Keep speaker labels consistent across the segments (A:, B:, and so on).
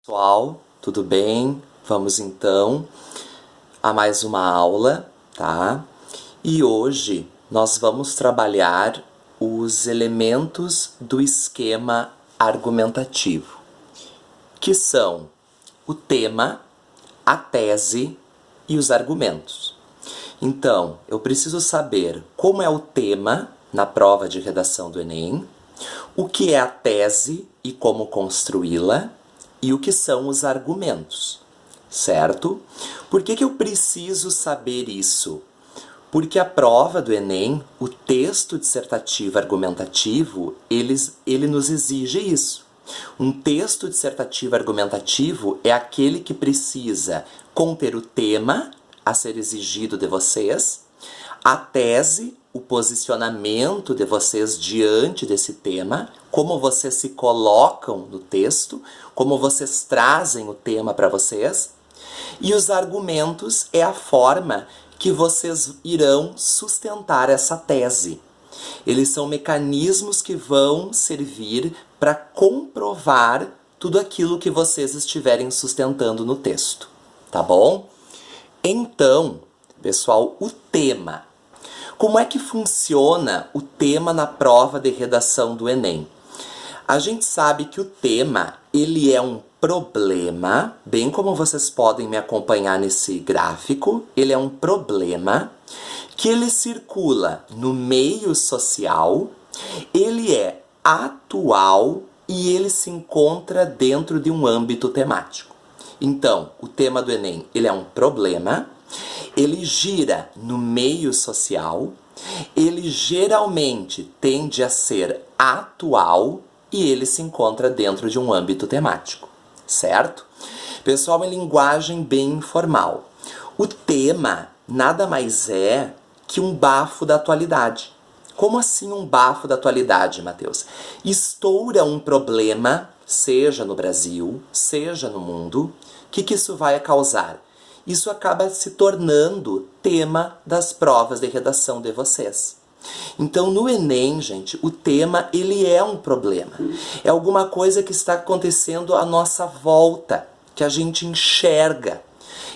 A: Pessoal, tudo bem? Vamos então a mais uma aula, tá? E hoje nós vamos trabalhar os elementos do esquema argumentativo, que são o tema, a tese e os argumentos. Então, eu preciso saber como é o tema na prova de redação do Enem, o que é a tese e como construí-la, e o que são os argumentos, certo? Por que eu preciso saber isso? Porque a prova do Enem, o texto dissertativo argumentativo, ele nos exige isso. Um texto dissertativo argumentativo é aquele que precisa conter o tema a ser exigido de vocês, a tese, o posicionamento de vocês diante desse tema, como vocês se colocam no texto, como vocês trazem o tema para vocês, e os argumentos é a forma que vocês irão sustentar essa tese. Eles são mecanismos que vão servir para comprovar tudo aquilo que vocês estiverem sustentando no texto, tá bom? Então, pessoal, o tema. Como é que funciona o tema na prova de redação do Enem? A gente sabe que o tema, ele é um problema, bem como vocês podem me acompanhar nesse gráfico, ele é um problema que ele circula no meio social, ele é atual e ele se encontra dentro de um âmbito temático. Então, o tema do Enem, ele é um problema, ele gira no meio social, ele geralmente tende a ser atual e ele se encontra dentro de um âmbito temático, certo? Pessoal, em linguagem bem informal, o tema nada mais é que um bafo da atualidade. Como assim um bafo da atualidade, Matheus? Estoura um problema, seja no Brasil, seja no mundo, o que isso vai causar? Isso acaba se tornando tema das provas de redação de vocês. Então, no Enem, gente, o tema, ele é um problema. É alguma coisa que está acontecendo à nossa volta, que a gente enxerga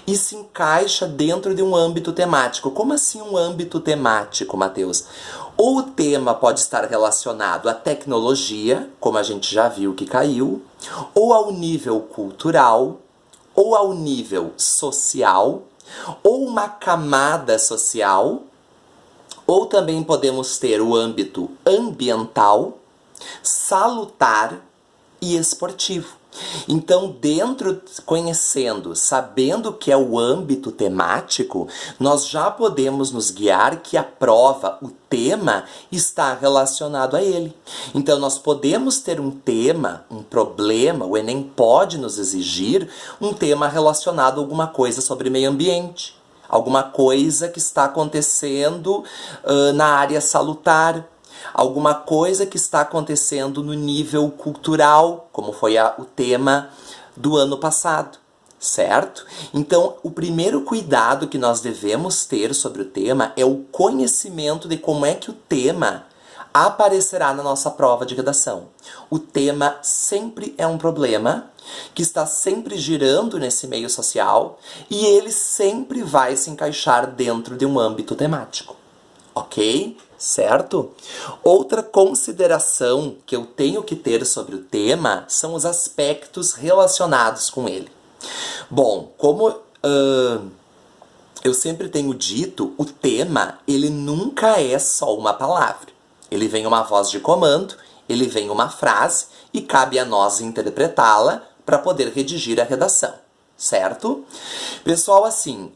A: e se encaixa dentro de um âmbito temático. Como assim um âmbito temático, Matheus? Ou o tema pode estar relacionado à tecnologia, como a gente já viu que caiu, ou ao nível cultural, ou ao nível social, ou uma camada social, ou também podemos ter o âmbito ambiental, salutar e esportivo. Então, conhecendo, sabendo que é o âmbito temático, nós já podemos nos guiar que a prova, o tema, está relacionado a ele. Então, nós podemos ter um tema, um problema, o Enem pode nos exigir um tema relacionado a alguma coisa sobre meio ambiente, alguma coisa que está acontecendo na área salutar, alguma coisa que está acontecendo no nível cultural, como foi o tema do ano passado, certo? Então, o primeiro cuidado que nós devemos ter sobre o tema é o conhecimento de como é que o tema aparecerá na nossa prova de redação. O tema sempre é um problema que está sempre girando nesse meio social e ele sempre vai se encaixar dentro de um âmbito temático. Ok? Certo? Outra consideração que eu tenho que ter sobre o tema são os aspectos relacionados com ele. Bom, como eu sempre tenho dito, o tema, ele nunca é só uma palavra. Ele vem uma voz de comando, ele vem uma frase e cabe a nós interpretá-la para poder redigir a redação, certo? Pessoal, assim,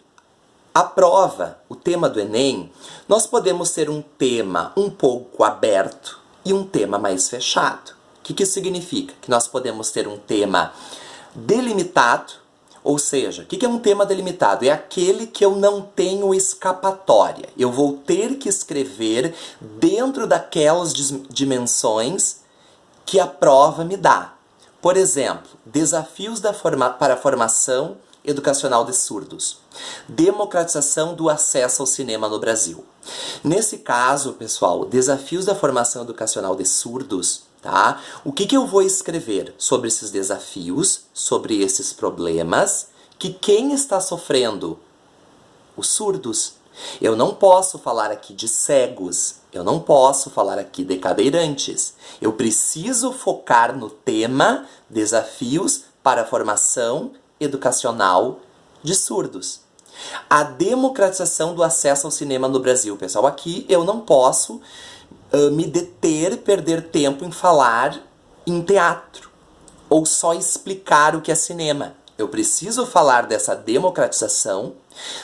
A: a prova, o tema do Enem, nós podemos ter um tema um pouco aberto e um tema mais fechado. O que isso significa? Que nós podemos ter um tema delimitado, ou seja, o que é um tema delimitado? É aquele que eu não tenho escapatória. Eu vou ter que escrever dentro daquelas dimensões que a prova me dá. Por exemplo, desafios para a formação educacional de surdos. Democratização do acesso ao cinema no Brasil. Nesse caso, pessoal, desafios da formação educacional de surdos, tá? O que eu vou escrever sobre esses desafios, sobre esses problemas, que quem está sofrendo? Os surdos. Eu não posso falar aqui de cegos, eu não posso falar aqui de cadeirantes. Eu preciso focar no tema desafios para a formação educacional de surdos. A democratização do acesso ao cinema no Brasil. Pessoal, aqui eu não posso me deter, perder tempo em falar em teatro ou só explicar o que é cinema. Eu preciso falar dessa democratização,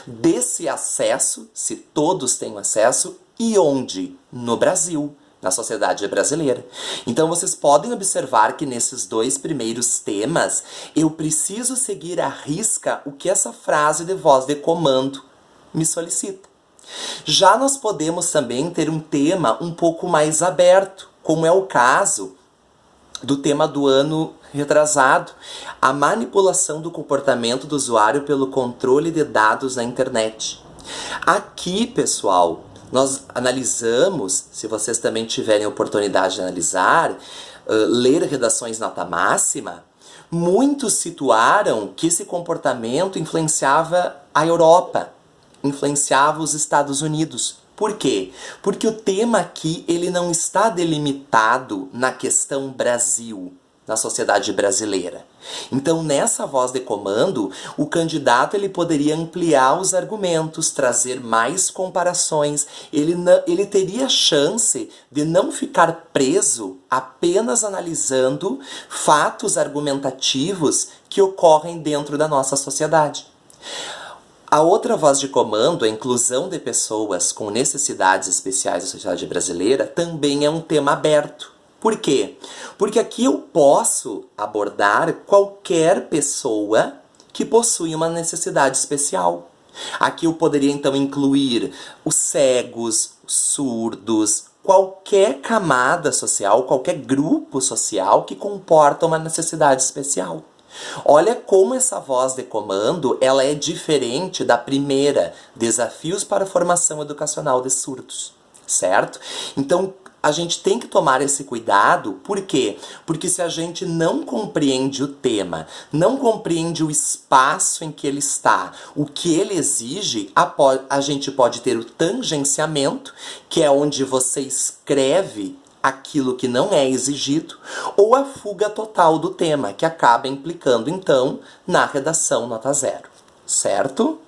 A: desse acesso, se todos têm acesso, e onde? No Brasil, na sociedade brasileira. Então vocês podem observar que nesses dois primeiros temas, eu preciso seguir à risca o que essa frase de voz de comando me solicita. Já nós podemos também ter um tema um pouco mais aberto, como é o caso do tema do ano retrasado, a manipulação do comportamento do usuário pelo controle de dados na internet. Aqui, pessoal, nós analisamos, se vocês também tiverem oportunidade de analisar, ler redações nota máxima, muitos situaram que esse comportamento influenciava a Europa, influenciava os Estados Unidos. Por quê? Porque o tema aqui ele não está delimitado na questão Brasil, na sociedade brasileira. Então, nessa voz de comando, o candidato ele poderia ampliar os argumentos, trazer mais comparações. Ele teria chance de não ficar preso apenas analisando fatos argumentativos que ocorrem dentro da nossa sociedade. A outra voz de comando, a inclusão de pessoas com necessidades especiais da sociedade brasileira, também é um tema aberto. Por quê? Porque aqui eu posso abordar qualquer pessoa que possui uma necessidade especial. Aqui eu poderia então incluir os cegos, os surdos, qualquer camada social, qualquer grupo social que comporta uma necessidade especial. Olha como essa voz de comando ela é diferente da primeira, desafios para a formação educacional de surdos, certo? Então, a gente tem que tomar esse cuidado, por quê? Porque se a gente não compreende o tema, não compreende o espaço em que ele está, o que ele exige, a gente pode ter o tangenciamento, que é onde você escreve aquilo que não é exigido, ou a fuga total do tema, que acaba implicando, então, na redação nota 0, certo?